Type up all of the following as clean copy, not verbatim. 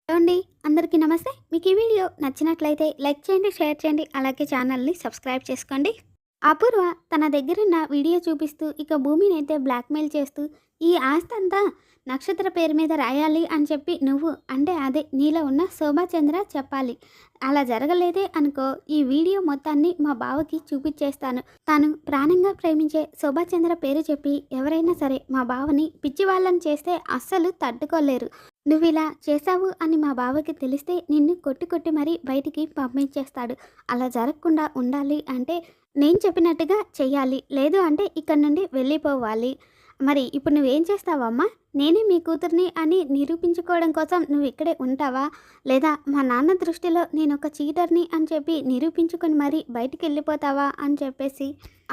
Hello అండి. అందరికీ నమస్తే. మీకు ఈ వీడియో నచ్చినట్లయితే లైక్ చేయండి, షేర్ చేయండి. అలాగే ఛానల్‌ని సబ్స్క్రైబ్ చేసుకోండి. అపూర్వ తన దగ్గరున్న వీడియో చూపిస్తూ ఇక భూమినైతే బ్లాక్‌మెయిల్ చేస్తూ ఈ ఆస్తంతా నక్షత్ర పేరు మీద రాయాలి అని చెప్పి నువ్వు అంటే అదే నీలో ఉన్న శోభాచంద్ర చెప్పాలి. అలా జరగలేదే అనుకో ఈ వీడియో మొత్తాన్ని మా బావకి చూపిచ్చేస్తాను. తాను ప్రాణంగా ప్రేమించే శోభాచంద్ర పేరు చెప్పి ఎవరైనా సరే మా బావని పిచ్చివాళ్ళని చేస్తే అస్సలు తట్టుకోలేరు. నువ్విలా చేశావు అని మా బావకి తెలిస్తే నిన్ను కొట్టి కొట్టి మరీ బయటికి పంపించేస్తాడు. అలా జరగకుండా ఉండాలి అంటే నేను చెప్పినట్టుగా చెయ్యాలి. లేదు అంటే ఇక్కడి నుండి వెళ్ళిపోవాలి. మరి ఇప్పుడు నువ్వేం చేస్తావమ్మా? నేనే మీ కూతురిని అని నిరూపించుకోవడం కోసం నువ్వు ఇక్కడే ఉంటావా? లేదా మా నాన్న దృష్టిలో నేనొక చీటర్‌ని అని చెప్పి నిరూపించుకొని మరీ బయటికెళ్ళిపోతావా? అని చెప్పేసి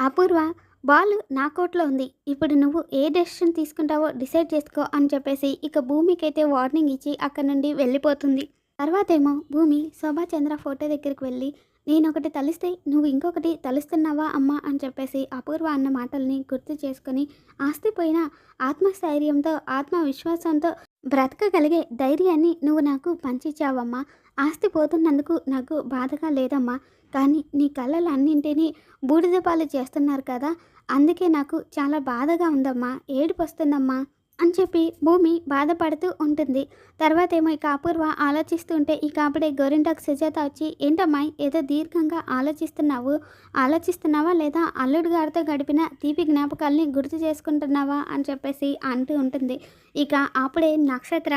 అపూర్వ బాల్ నా కోర్ట్‌లో ఉంది. ఇప్పుడు నువ్వు ఏ డెసిషన్ తీసుకుంటావో డిసైడ్ చేసుకో అని చెప్పేసి ఇక భూమికైతే వార్నింగ్ ఇచ్చి అక్కడి నుండి వెళ్ళిపోతుంది. తర్వాతేమో భూమి శోభాచంద్ర ఫోటో దగ్గరికి వెళ్ళి నేనొకటి తలిస్తే నువ్వు ఇంకొకటి తలుస్తున్నావా అమ్మా అని చెప్పేసి అపూర్వ అన్న మాటల్ని గుర్తు చేసుకొని ఆస్తి పోయిన ఆత్మస్థైర్యంతో ఆత్మవిశ్వాసంతో బ్రతకగలిగే ధైర్యాన్ని నువ్వు నాకు పంచిచ్చావమ్మా. ఆస్తి పోతున్నందుకు నాకు బాధగా లేదమ్మా. కానీ నీ కళ్ళలన్నింటినీ బూడిద పాలు చేస్తున్నారు కదా, అందుకే నాకు చాలా బాధగా ఉందమ్మా, ఏడుపొస్తుందమ్మా అని చెప్పి భూమి బాధపడుతూ ఉంటుంది. తర్వాతేమో ఇక అపూర్వ ఆలోచిస్తూ ఉంటే ఇక అప్పుడే గోరింటాకు సుజాత వచ్చి ఏంటమ్మాయి ఏదో దీర్ఘంగా ఆలోచిస్తున్నావా లేదా అల్లుడు గారితో గడిపిన తీపి జ్ఞాపకాల్ని గుర్తు చేసుకుంటున్నావా అని చెప్పేసి అంటూ ఉంటుంది. ఇక అప్పుడే నక్షత్ర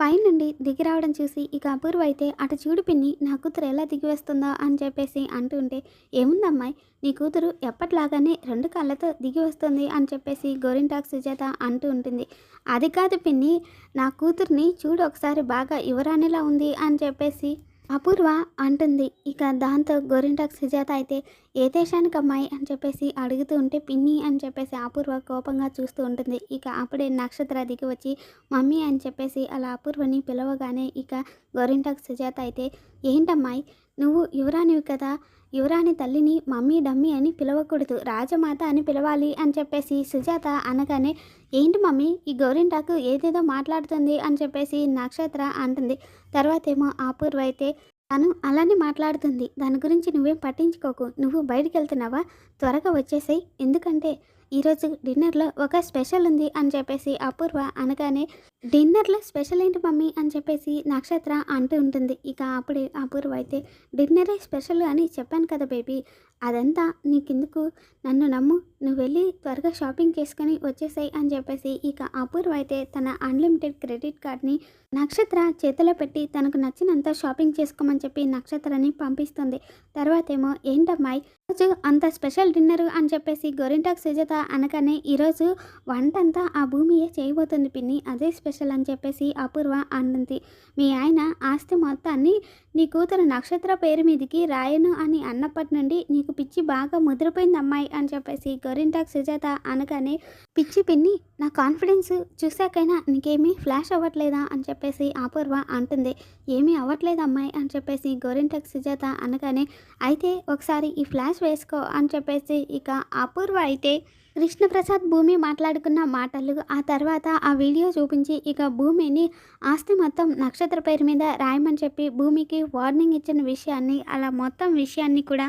పైనుండి దిగి రావడం చూసి ఇక అపూర్వ అయితే అటు చూడు పిన్ని నా కూతురు ఎలా దిగి వస్తుందో అని చెప్పేసి అంటూ ఉంటే ఏముందమ్మాయి నీ కూతురు ఎప్పట్లాగానే రెండు కాళ్ళతో దిగి వస్తుంది అని చెప్పేసి గోరింటాకు సుజాత అంటూ ఉంటుంది. అది కాదు పిన్ని, నా కూతుర్ని చూడు ఒకసారి బాగా యువరాణిలా ఉంది అని చెప్పేసి అపూర్వ అంటుంది. ఇక దాంతో గోరింటాకు సుజాత అయితే ఏ దేశానికి అమ్మాయి అని చెప్పేసి అడుగుతూ ఉంటే పిన్ని అని చెప్పేసి అపూర్వ కోపంగా చూస్తూ ఉంటుంది. ఇక అప్పుడే నక్షత్ర దిగి వచ్చి మమ్మీ అని చెప్పేసి అలా అపూర్వని పిలవగానే ఇక గోరింటాకు సుజాత అయితే ఏంటమ్మాయి నువ్వు యువరాణివి కదా, యువరాణి తల్లిని మమ్మీ డమ్మీ అని పిలవకూడదు, రాజమాత అని పిలవాలి అని చెప్పేసి సుజాత అనగానే ఏంటి మమ్మీ ఈ గోరింటాకు ఏదేదో మాట్లాడుతుంది అని చెప్పేసి నక్షత్ర అంటుంది. తర్వాతేమో అపూర్వ అయితే తను అలానే మాట్లాడుతుంది, దాని గురించి నువ్వేం పట్టించుకోకు, నువ్వు బయటికి వెళ్తున్నావా, త్వరగా వచ్చేసేయ్, ఎందుకంటే ఈరోజు డిన్నర్లో ఒక స్పెషల్ ఉంది అని చెప్పేసి అపూర్వ అనగానే డిన్నర్లో స్పెషల్ ఏంటి మమ్మీ అని చెప్పేసి నక్షత్ర అంటూ ఉంటుంది. ఇక అప్పుడే అపూర్వ అయితే డిన్నరే స్పెషల్ అని చెప్పాను కదా బేబీ, అదంతా నీకెందుకు, నన్ను నమ్ము, నువ్వు వెళ్ళి త్వరగా షాపింగ్ చేసుకొని వచ్చేసాయి అని చెప్పేసి ఇక అపూర్వ అయితే తన అన్లిమిటెడ్ క్రెడిట్ కార్డ్ని నక్షత్ర చేతిలో పెట్టి తనకు నచ్చినంత షాపింగ్ చేసుకోమని చెప్పి నక్షత్రాన్ని పంపిస్తుంది. తర్వాతేమో ఏంటమ్మాయి ఈరోజు అంత స్పెషల్ డిన్నర్ అని చెప్పేసి గోరింటాకు సుజాత అనగానే ఈరోజు వంటంతా ఆ భూమియే చేయబోతుంది పిన్ని, అదే స్పెషల్ అని చెప్పేసి అపూర్వ అంటుంది. మీ ఆయన ఆస్తి మొత్తాన్ని నీ కూతురు నక్షత్ర పేరు మీదకి రాయను అని అన్నప్పటి నుండి నీకు పిచ్చి బాగా ముదిరిపోయింది అమ్మాయి అని చెప్పేసి గోరింటాకు సుజాత అనగానే పిచ్చి పిన్ని నా కాన్ఫిడెన్స్ చూశాకైనా నీకేమీ ఫ్లాష్ అవ్వట్లేదా అని చెప్పేసి అపూర్వ అంటుంది. ఏమీ అవ్వట్లేదు అమ్మాయి అని చెప్పేసి గోరింటాకు సుజాత అనగానే అయితే ఒకసారి ఈ ఫ్లాష్ వేసుకో అని చెప్పేసి ఇక అపూర్వ అయితే కృష్ణప్రసాద్ భూమి మాట్లాడుకున్న మాటలు ఆ తర్వాత ఆ వీడియో చూపించి ఇక భూమిని ఆస్తి మొత్తం నక్షత్ర పేరు మీద రాయమని చెప్పి భూమికి వార్నింగ్ ఇచ్చిన విషయాన్ని అలా మొత్తం విషయాన్ని కూడా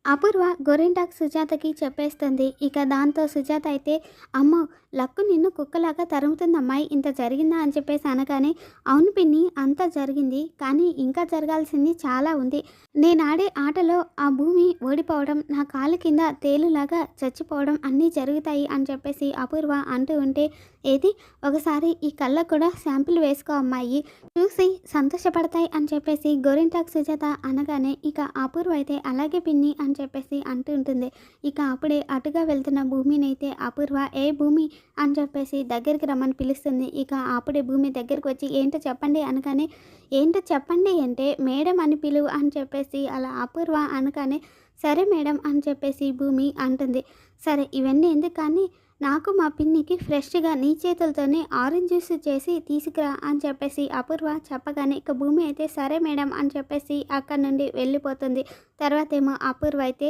అపూర్వ గోరింటాకు సుజాతకి చెప్పేస్తుంది. ఇక దాంతో సుజాత అయితే అమ్మో లక్కు నిన్ను కుక్కలాగా తరుముతుంది అమ్మాయి, ఇంత జరిగిందా అని చెప్పేసి అనగానే అవును పిన్ని అంతా జరిగింది, కానీ ఇంకా జరగాల్సింది చాలా ఉంది. నేను ఆడే ఆటలో ఆ భూమి ఓడిపోవడం, నా కాలు కింద తేలులాగా చచ్చిపోవడం అన్నీ జరుగుతాయి అని చెప్పేసి అపూర్వ అంటూ ఉంటే ఏది ఒకసారి ఈ కళ్ళకు కూడా శాంపిల్ వేసుకో అమ్మాయి, చూసి సంతోషపడతాయి అని చెప్పేసి గోరింటాకు సుజాత అనగానే ఇక అపూర్వ అయితే అలాగే పిన్ని అని చెప్పేసి అంటూ ఉంటుంది. ఇక అప్పుడే అటుగా వెళ్తున్న భూమిని అయితే అపూర్వ ఏ భూమి అని చెప్పేసి దగ్గరికి రమ్మని పిలుస్తుంది. ఇక అప్పుడే భూమి దగ్గరికి వచ్చి ఏంటో చెప్పండి అనగానే ఏంటో చెప్పండి అంటే మేడం అని పిలువు అని చెప్పేసి అలా అపూర్వ అనగానే సరే మేడం అని చెప్పేసి భూమి అంటుంది. సరే ఇవన్నీ ఎందుకు కానీ నాకు మా పిన్నికి ఫ్రెష్గా నీ చేతులతోనే ఆరెంజ్ జ్యూస్ చేసి తీసుకురా అని చెప్పేసి అపూర్వ చెప్పగానే ఇక భూమి అయితే సరే మేడం అని చెప్పేసి అక్కడి నుండి వెళ్ళిపోతుంది. తర్వాత ఏమో అపూర్వ అయితే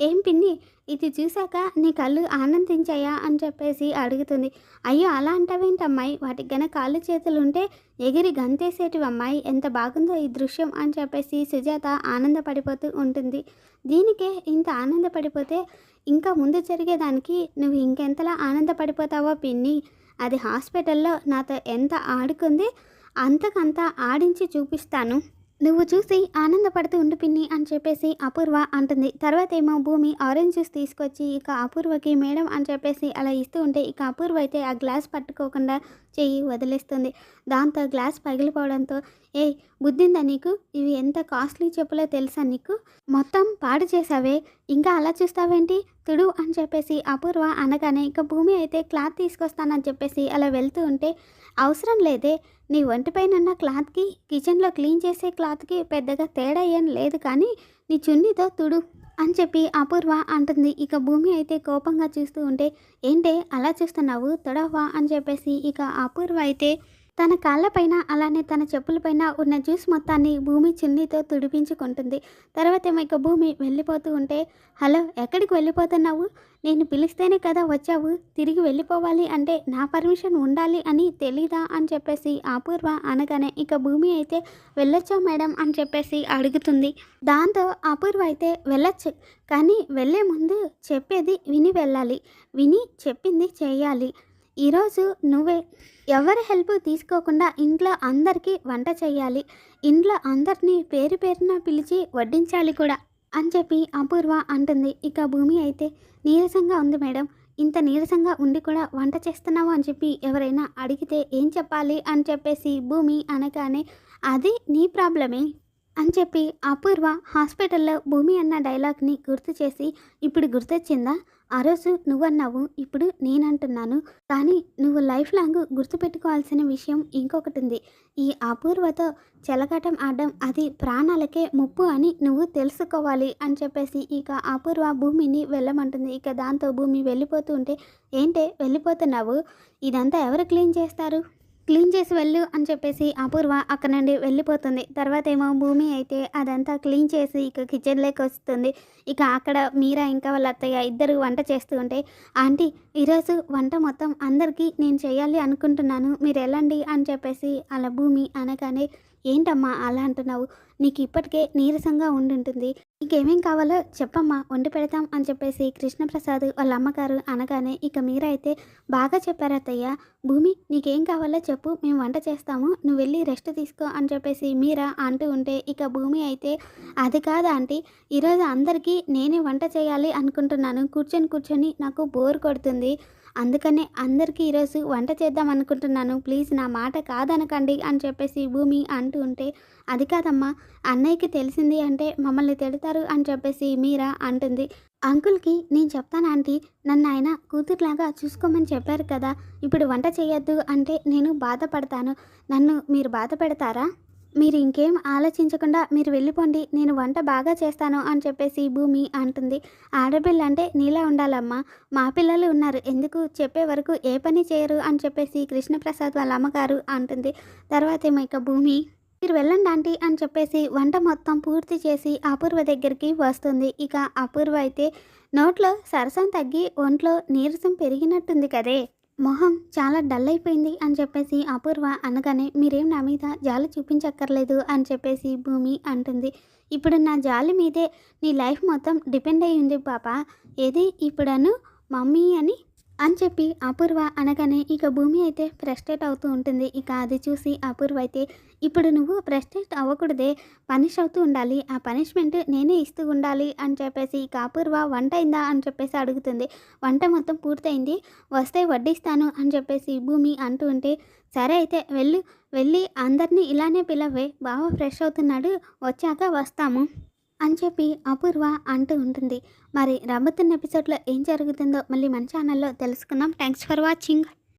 ఏం పిన్ని, ఇది చూశాక నీ కళ్ళు ఆనందించాయా అని చెప్పేసి అడుగుతుంది. అయ్యో అలా అంటావేంటమ్మాయి, వాటికి గన కాళ్ళు చేతులు ఉంటే ఎగిరి గంతేసేటివి అమ్మాయి, ఎంత బాగుందో ఈ దృశ్యం అని చెప్పేసి సుజాత ఆనందపడిపోతూ ఉంటుంది. దీనికే ఇంత ఆనందపడిపోతే ఇంకా ముందు జరిగేదానికి నువ్వు ఇంకెంతలా ఆనందపడిపోతావో పిన్ని. అది హాస్పిటల్లో నాతో ఎంత ఆడుకుంది అంతకంతా ఆడించి చూపిస్తాను, నువ్వు చూసి ఆనందపడుతూ ఉండు పిన్ని అని చెప్పేసి అపూర్వ అంటుంది. తర్వాత ఏమో భూమి ఆరెంజ్ జ్యూస్ తీసుకొచ్చి ఇక అపూర్వకి మేడం అని చెప్పేసి అలా ఇస్తూ ఉంటే ఇక అపూర్వ అయితే ఆ గ్లాస్ పట్టుకోకుండా చెయ్యి వదిలేస్తుంది. దాంతో గ్లాస్ పగిలిపోవడంతో ఏ బుద్ధిందా నీకు, ఇవి ఎంత కాస్ట్లీ చెప్పులో తెలుసా నీకు, మొత్తం పాడు చేసావే, ఇంకా అలా చూస్తావేంటి, తుడు అని చెప్పేసి అపూర్వ అనగానే ఇక భూమి అయితే క్లాత్ తీసుకొస్తానని చెప్పేసి అలా వెళ్తూ ఉంటే అవసరం లేదే, నీ ఒంటిపైన ఉన్న క్లాత్కి కిచెన్లో క్లీన్ చేసే క్లాత్కి పెద్దగా తేడా ఏం లేదు, కానీ నీ చున్నీతో తుడు అని చెప్పి అపూర్వ అంటుంది. ఇక భూమి అయితే కోపంగా చూస్తూ ఉంటే ఏంటే అలా చూస్తున్నావు, తొడవా అని చెప్పేసి ఇక అపూర్వ అయితే తన కాళ్ళపైన అలానే తన చెప్పులపైన ఉన్న జ్యూస్ మొత్తాన్ని భూమి చున్నీతో తుడిపించుకుంటుంది. తర్వాత ఏమో ఇక భూమి వెళ్ళిపోతూ ఉంటే హలో ఎక్కడికి వెళ్ళిపోతున్నావు, నేను పిలిస్తేనే కదా వచ్చావు, తిరిగి వెళ్ళిపోవాలి అంటే నా పర్మిషన్ ఉండాలి అని తెలీదా అని చెప్పేసి అపూర్వ అనగానే ఇక భూమి అయితే వెళ్ళొచ్చా మేడం అని చెప్పేసి అడుగుతుంది. దాంతో అపూర్వ అయితే వెళ్ళొచ్చు, కానీ వెళ్ళే ముందు చెప్పేది విని వెళ్ళాలి, విని చెప్పింది చేయాలి. ఈరోజు నువ్వే ఎవరి హెల్ప్ తీసుకోకుండా ఇంట్లో అందరికీ వంట చేయాలి, ఇంట్లో అందరినీ పేరు పేరున పిలిచి వడ్డించాలి కూడా అని చెప్పి అపూర్వ అంటుంది. ఇక భూమి అయితే నీరసంగా ఉంది మేడం, ఇంత నీరసంగా ఉండి కూడా వంట చేస్తున్నావు అని చెప్పి ఎవరైనా అడిగితే ఏం చెప్పాలి అని చెప్పేసి భూమి అనగానే అది నీ ప్రాబ్లమే అని చెప్పి అపూర్వ హాస్పిటల్లో భూమి అన్న డైలాగ్ని గుర్తు చేసి ఇప్పుడు గుర్తొచ్చిందా, ఆ రోజు నువ్వన్నావు ఇప్పుడు నేనంటున్నాను, కానీ నువ్వు లైఫ్ లాంగ్ గుర్తుపెట్టుకోవాల్సిన విషయం ఇంకొకటి ఉంది, ఈ అపూర్వతో చెలగాటం ఆడడం అది ప్రాణాలకే ముప్పు అని నువ్వు తెలుసుకోవాలి అని చెప్పేసి ఇక అపూర్వ భూమిని వెళ్ళమంటుంది. ఇక దాంతో భూమి వెళ్ళిపోతూ ఉంటే ఏంటే వెళ్ళిపోతున్నావు, ఇదంతా ఎవరు క్లీన్ చేస్తారు, క్లీన్ చేసి వెళ్ళు అని చెప్పేసి అపూర్వ అక్కడ నుండి వెళ్ళిపోతుంది. తర్వాత ఏమో భూమి అయితే అదంతా క్లీన్ చేసి ఇక కిచెన్లోకి వస్తుంది. ఇక అక్కడ మీరా ఇంకా వాళ్ళ అత్తయ్య ఇద్దరు వంట చేస్తూ ఉంటే ఆంటీ ఈరోజు వంట మొత్తం అందరికీ నేను చేయాలి అనుకుంటున్నాను, మీరు వెళ్ళండి అని చెప్పేసి అలా భూమి అనగానే ఏంటమ్మా అలా అంటున్నావు, నీకు ఇప్పటికే నీరసంగా ఉండుంటుంది, నీకేమేం కావాలో చెప్పమ్మా వండి పెడతాం అని చెప్పేసి కృష్ణప్రసాద్ వాళ్ళ అమ్మగారు అనగానే ఇక మీరా అయితే బాగా చెప్పారు అత్తయ్య, భూమి నీకేం కావాలో చెప్పు మేము వంట చేస్తాము, నువ్వు వెళ్ళి రెస్ట్ తీసుకో అని చెప్పేసి మీరా అంటూ ఉంటే ఇక భూమి అయితే అది కాదు ఆంటీ, ఈరోజు అందరికీ నేనే వంట చేయాలి అనుకుంటున్నాను, కూర్చొని నాకు బోర్ కొడుతుంది, అందుకనే అందరికీ ఈరోజు వంట చేద్దాం అనుకుంటున్నాను, ప్లీజ్ నా మాట కాదనకండి అని చెప్పేసి భూమి అంటూ ఉంటే అది కాదమ్మా అన్నయ్యకి తెలిసింది అంటే మమ్మల్ని తిడతారు అని చెప్పేసి మీరా అంటుంది. అంకుల్కి నేను చెప్తాను ఆంటీ, నన్ను ఆయన కూతురులాగా చూసుకోమని చెప్పారు కదా, ఇప్పుడు వంట చేయొద్దు అంటే నేను బాధపడతాను, నన్ను మీరు బాధ పెడతారా, మీరు ఇంకేం ఆలోచించకుండా మీరు వెళ్ళిపోండి, నేను వంట బాగా చేస్తాను అని చెప్పేసి భూమి అంటుంది. ఆడపిల్ల అంటే నీలా ఉండాలమ్మా, మా పిల్లలు ఉన్నారు ఎందుకు చెప్పే వరకు ఏ పని చేయరు అని చెప్పేసి కృష్ణప్రసాద్ వాళ్ళ అమ్మగారు అంటుంది. తర్వాత ఏమో ఇక భూమి మీరు వెళ్ళండి ఆంటీ అని చెప్పేసి వంట మొత్తం పూర్తి చేసి అపూర్వ దగ్గరికి వస్తుంది. ఇక అపూర్వ అయితే నోట్లో సరసం తగ్గి ఒంట్లో నీరసం పెరిగినట్టుంది కదే, మొహం చాలా డల్ అయిపోయింది అని చెప్పేసి అపూర్వ అనగానే మీరేం నా మీద జాలి చూపించక్కర్లేదు అని చెప్పేసి భూమి అంటుంది. ఇప్పుడు నా జాలి మీదే నీ లైఫ్ మొత్తం డిపెండ్ అయి ఉంది పాప, ఏది ఇప్పుడను మమ్మీ అని చెప్పి అపూర్వ అనగానే ఇక భూమి అయితే ఫ్రస్ట్రేట్ అవుతూ ఉంటుంది. ఇక అది చూసి అపూర్వ అయితే ఇప్పుడు నువ్వు ఫ్రస్ట్రేట్ అవ్వకూడదే, పనిష్ అవుతూ ఉండాలి, ఆ పనిష్మెంట్ నేనే ఇస్తూ ఉండాలి అని చెప్పేసి ఇక అపూర్వ వంట అయిందా అని చెప్పేసి అడుగుతుంది. వంట మొత్తం పూర్తయింది, వస్తే వడ్డిస్తాను అని చెప్పేసి భూమి అంటూ ఉంటే సరే అయితే వెళ్ళి అందరినీ ఇలానే పిలవే, బాగా ఫ్రెష్ అవుతున్నాడు, వచ్చాక వస్తాము అని చెప్పి అపూర్వ అంటూ ఉంటుంది. మరి రాబోతున్న ఎపిసోడ్లో ఏం జరుగుతుందో మళ్ళీ మన ఛానల్లో తెలుసుకుందాం. Thanks for watching.